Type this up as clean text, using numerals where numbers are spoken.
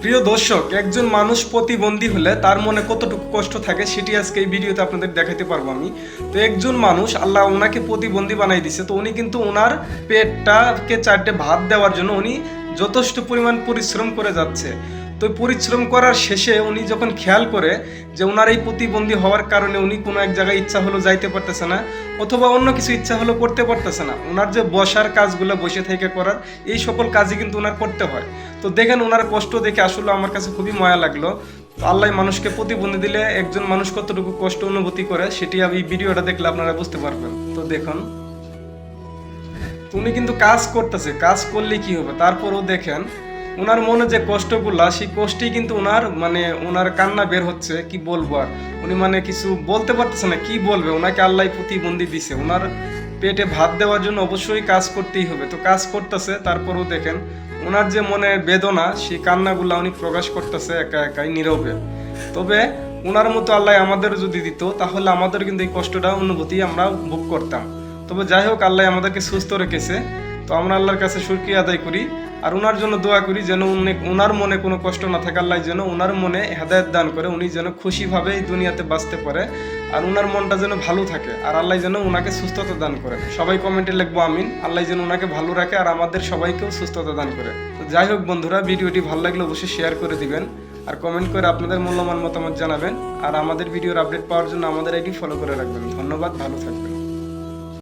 প্রিয় দর্শক, একজন মানুষ প্রতিবন্ধী হলে তার মনে কতটুকু কষ্ট থাকে সেটি আজকে এই ভিডিওতে আপনাদের দেখাতে পারবো আমি। তো একজন মানুষ, আল্লাহ ওনাকে প্রতিবন্ধী বানাই দিছে, তো উনি কিন্তু ওনার পেটটাকে চারটে ভাত দেওয়ার জন্য উনি যথেষ্ট পরিমাণ পরিশ্রম করে যাচ্ছে। তো পরিশ্রম করার শেষে উনি যখন খেয়াল করে যে ওনার এই প্রতিবন্ধী হওয়ার কারণে উনি কোনো এক জায়গায় ইচ্ছা হলো যাইতে পারতেছে না, অথবা অন্য কিছু ইচ্ছা হলো করতে পারতেছে না, ওনার যে বসার কাজগুলো বসে থেকে করার এই সকল কাজই কিন্তু ওনার করতে হয়। তো দেখেন ওনার কষ্ট দেখে আসলে আমার কাছে খুবই মায়া লাগলো। তো আল্লাহ মানুষকে প্রতিবন্ধী দিলে একজন মানুষ কতটুকু কষ্ট অনুভূতি করে সেটি এই ভিডিওটা দেখলে আপনারা বুঝতে পারবেন। তো দেখুন, উনি কিন্তু কাজ করতেছে, কাজ করলে কি হবে, তারপরও দেখেন ওনার মনে যে কষ্টগুলা, সেই কষ্টেই কিন্তু ওনার কান্না বের হচ্ছে। কি বলবো আর, উনি কিছু বলতে পারতেছে না, কি বলবে। ওনাকে আল্লাহ প্রতিবন্ধী দিছে, ওনার পেটে ভাত দেওয়ার জন্য অবশ্যই কাজ করতেই হবে। তো কাজ করতেছে, তারপরেও দেখেন ওনার যে মনে বেদনা, সেই কান্নাগুলা উনি প্রকাশ করতেছে একা একাই নীরবে। তবে ওনার মতো আল্লাহ আমাদের যদি দিত, তাহলে আমাদের কিন্তু এই কষ্টটা অনুভূতি আমরা ভোগ করতাম। তবে যাই হোক, আল্লাহ আমাদেরকে সুস্থ রেখেছে। তো আমরা আল্লাহর কাছে শুকরিয়া আদায় করি আর ওনার জন্য দোয়া করি যেন ওনার মনে কোনো কষ্ট না থাকে। আল্লাহ যেন ওনার মনে হেদায়েত দান করে, উনি যেন খুশিভাবে এই দুনিয়াতে বাঁচতে পারে, আর ওনার মনটা যেন ভালো থাকে, আর আল্লাহ যেন ওনাকে সুস্থতা দান করে। সবাই কমেন্টে লিখবো আমিন। আল্লাহ যেন ওনাকে ভালো রাখে আর আমাদের সবাইকেও সুস্থতা দান করে। তো যাই হোক বন্ধুরা, ভিডিওটি ভালো লাগলে অবশ্যই শেয়ার করে দিবেন আর কমেন্ট করে আপনাদের মূল্যবান মতামত জানাবেন। আর আমাদের ভিডিওর আপডেট পাওয়ার জন্য আমাদের আইডি ফলো করে রাখবেন। ধন্যবাদ, ভালো থাকবেন।